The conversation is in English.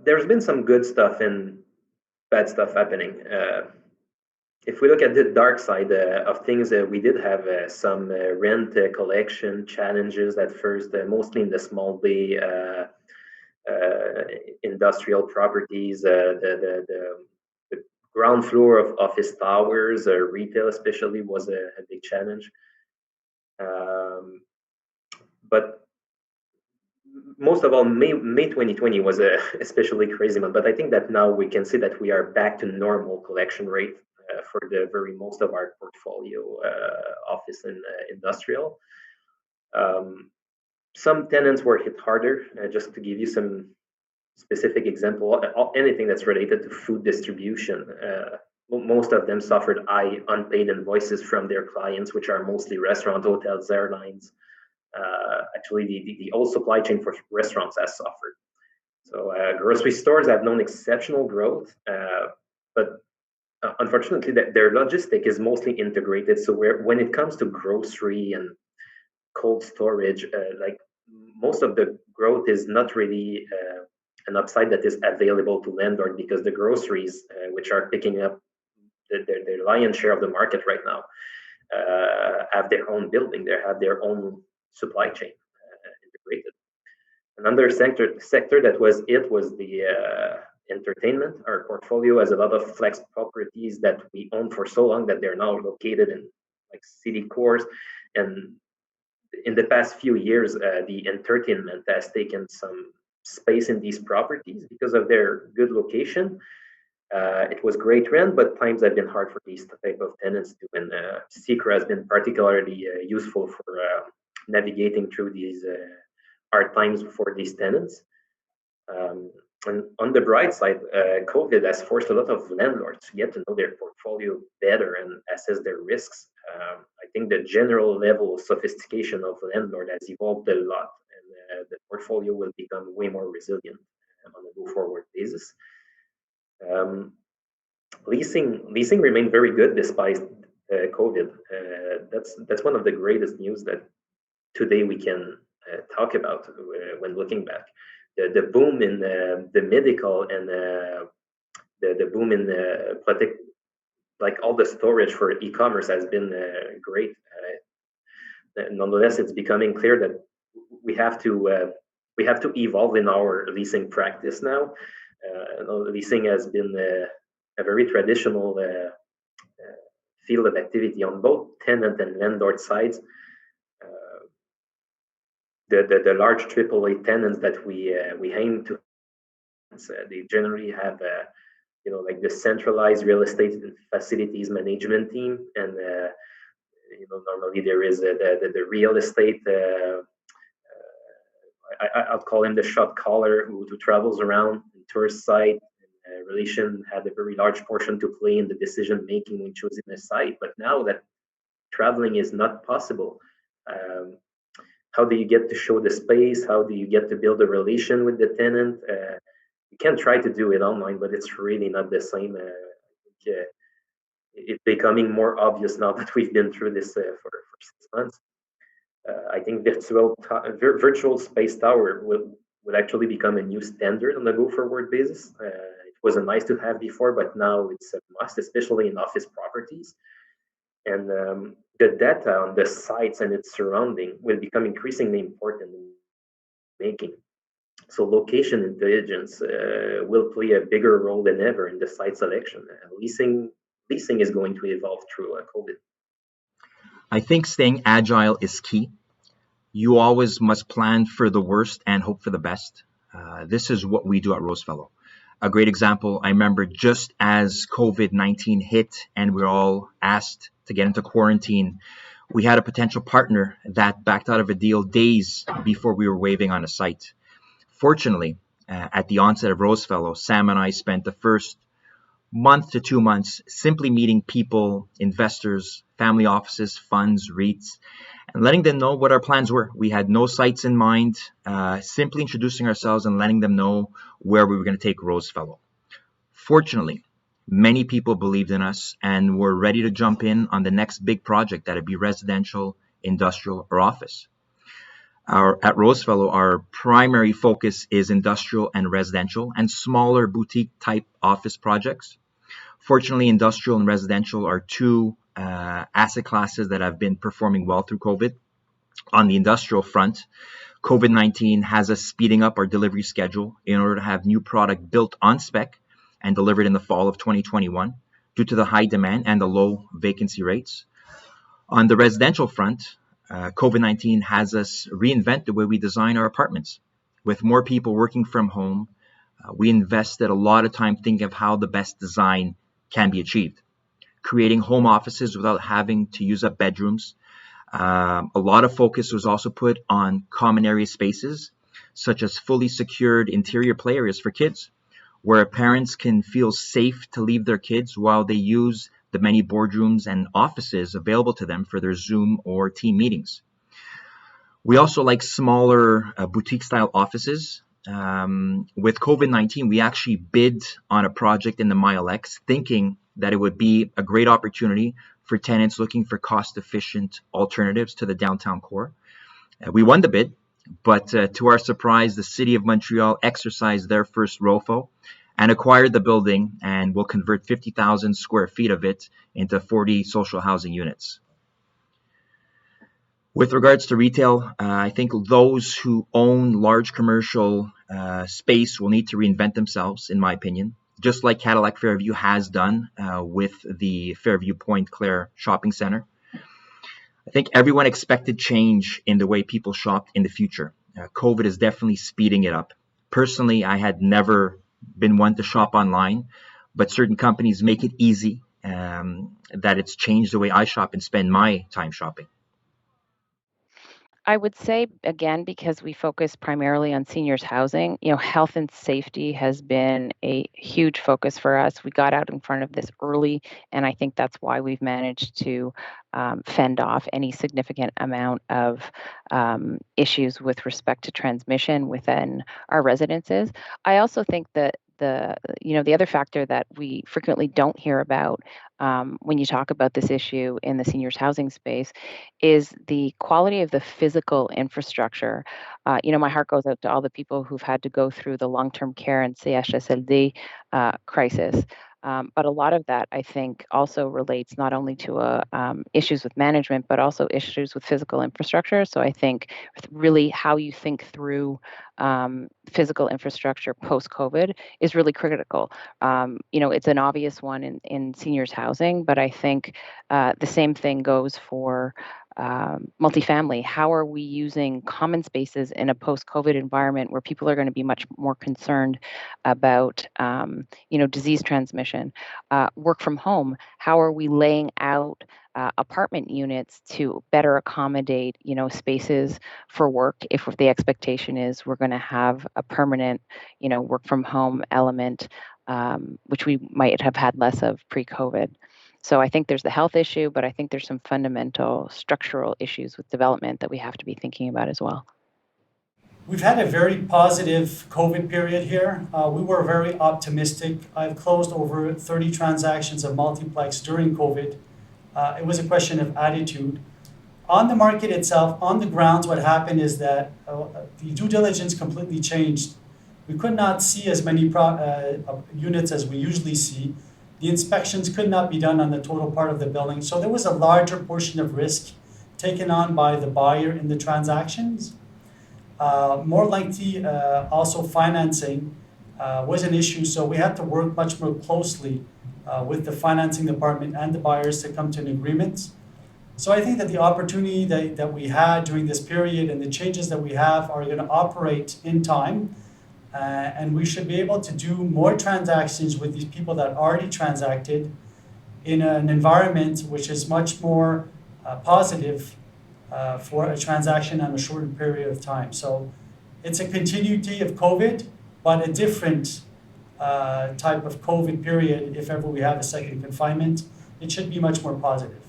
There's been some good stuff and bad stuff happening. If we look at the dark side of things, we did have some rent collection challenges at first, mostly in the small bay industrial properties, the ground floor of office towers, retail especially was a big challenge. But most of all, May 2020 was a especially crazy month. But I think that now we can see that we are back to normal collection rate for the very most of our portfolio, office and industrial. Some tenants were hit harder. Just to give you some specific example, anything that's related to food distribution, most of them suffered high unpaid invoices from their clients, which are mostly restaurant, hotels, airlines. Actually, the whole supply chain for restaurants has suffered. So grocery stores have known exceptional growth, but unfortunately, their logistic is mostly integrated. So when it comes to grocery and cold storage, like most of the growth is not really an upside that is available to landlord, because the groceries, which are picking up the lion's share of the market right now, have their own building. They have their own supply chain integrated. Another sector that was the entertainment. Our portfolio has a lot of flex properties that we own for so long that they're now located in like city cores, and in the past few years, the entertainment has taken some space in these properties because of their good location. It was great rent, but times have been hard for these type of tenants too, and Secra has been particularly useful for navigating through these hard times for these tenants. And on the bright side, COVID has forced a lot of landlords to get to know their portfolio better and assess their risks. I think the general level of sophistication of landlord has evolved a lot, and the portfolio will become way more resilient on a go-forward basis. Leasing remained very good despite COVID. That's one of the greatest news that today we can talk about when looking back. The boom in the medical and the boom in like all the storage for e-commerce has been great. Nonetheless, it's becoming clear that we have to evolve in our leasing practice now. Leasing has been a very traditional field of activity on both tenant and landlord sides. The large AAA tenants that we aim to, they generally have like the centralized real estate facilities management team, and normally there is the real estate. I'll call him the shot caller who travels around the tourist site. Relation had a very large portion to play in the decision making when choosing a site, but now that traveling is not possible, how do you get to show the space? How do you get to build a relation with the tenant? You can try to do it online, but it's really not the same. It's becoming more obvious now that we've been through this for 6 months. I think virtual space tower will actually become a new standard on a go-forward basis. It wasn't nice to have before, but now it's a must, especially in office properties. And the data on the sites and its surrounding will become increasingly important in making. So location intelligence will play a bigger role than ever in the site selection. Leasing is going to evolve through COVID. I think staying agile is key. You always must plan for the worst and hope for the best. This is what we do at Rosefellow. A great example, I remember just as COVID-19 hit and we're all asked to get into quarantine, we had a potential partner that backed out of a deal days before we were waving on a site. Fortunately, at the onset of Rosefellow, Sam and I spent the first month to 2 months simply meeting people, investors, family offices, funds, REITs, and letting them know what our plans were. We had no sites in mind, simply introducing ourselves and letting them know where we were going to take Rosefellow. Fortunately, many people believed in us and were ready to jump in on the next big project, that it be residential, industrial, or office. At Rosefellow, our primary focus is industrial and residential and smaller boutique type office projects. Fortunately, industrial and residential are two asset classes that have been performing well through COVID. On the industrial front, COVID-19 has us speeding up our delivery schedule in order to have new product built on spec and delivered in the fall of 2021 due to the high demand and the low vacancy rates. On the residential front, COVID-19 has us reinvent the way we design our apartments. With more people working from home, we invested a lot of time thinking of how the best design can be achieved. Creating home offices without having to use up bedrooms. A lot of focus was also put on common area spaces, such as fully secured interior play areas for kids, where parents can feel safe to leave their kids while they use the many boardrooms and offices available to them for their Zoom or team meetings. We also like smaller boutique-style offices. With COVID-19, we actually bid on a project in the Mile X, thinking that it would be a great opportunity for tenants looking for cost-efficient alternatives to the downtown core. We won the bid, but to our surprise, the City of Montreal exercised their first ROFO and acquired the building and will convert 50,000 square feet of it into 40 social housing units. With regards to retail, I think those who own large commercial space will need to reinvent themselves, in my opinion, just like Cadillac Fairview has done with the Fairview Point Claire shopping center. I think everyone expected change in the way people shopped in the future. COVID is definitely speeding it up. Personally, I had never been one to shop online, but certain companies make it easy, that it's changed the way I shop and spend my time shopping. I would say, again, because we focus primarily on seniors housing, health and safety has been a huge focus for us. We got out in front of this early, and I think that's why we've managed to fend off any significant amount of issues with respect to transmission within our residences. I also think that the other factor that we frequently don't hear about when you talk about this issue in the seniors housing space is the quality of the physical infrastructure. My heart goes out to all the people who've had to go through the long-term care and CHSLD crisis. But a lot of that, I think, also relates not only to issues with management, but also issues with physical infrastructure. So I think really how you think through physical infrastructure post-COVID is really critical. It's an obvious one in seniors housing, but I think the same thing goes for multifamily. How are we using common spaces in a post-COVID environment where people are going to be much more concerned about, disease transmission? Work from home. How are we laying out apartment units to better accommodate, spaces for work if the expectation is we're going to have a permanent, work from home element, which we might have had less of pre-COVID. So I think there's the health issue, but I think there's some fundamental structural issues with development that we have to be thinking about as well. We've had a very positive COVID period here. We were very optimistic. I've closed over 30 transactions of multiplex during COVID. It was a question of attitude. On the market itself, on the grounds, what happened is that the due diligence completely changed. We could not see as many units as we usually see. The inspections could not be done on the total part of the building. So there was a larger portion of risk taken on by the buyer in the transactions. More lengthy, also financing was an issue. So we had to work much more closely with the financing department and the buyers to come to an agreement. So I think that the opportunity that we had during this period and the changes that we have are going to operate in time. And we should be able to do more transactions with these people that already transacted in an environment which is much more positive for a transaction on a shorter period of time. So it's a continuity of COVID, but a different type of COVID period if ever we have a second confinement. It should be much more positive.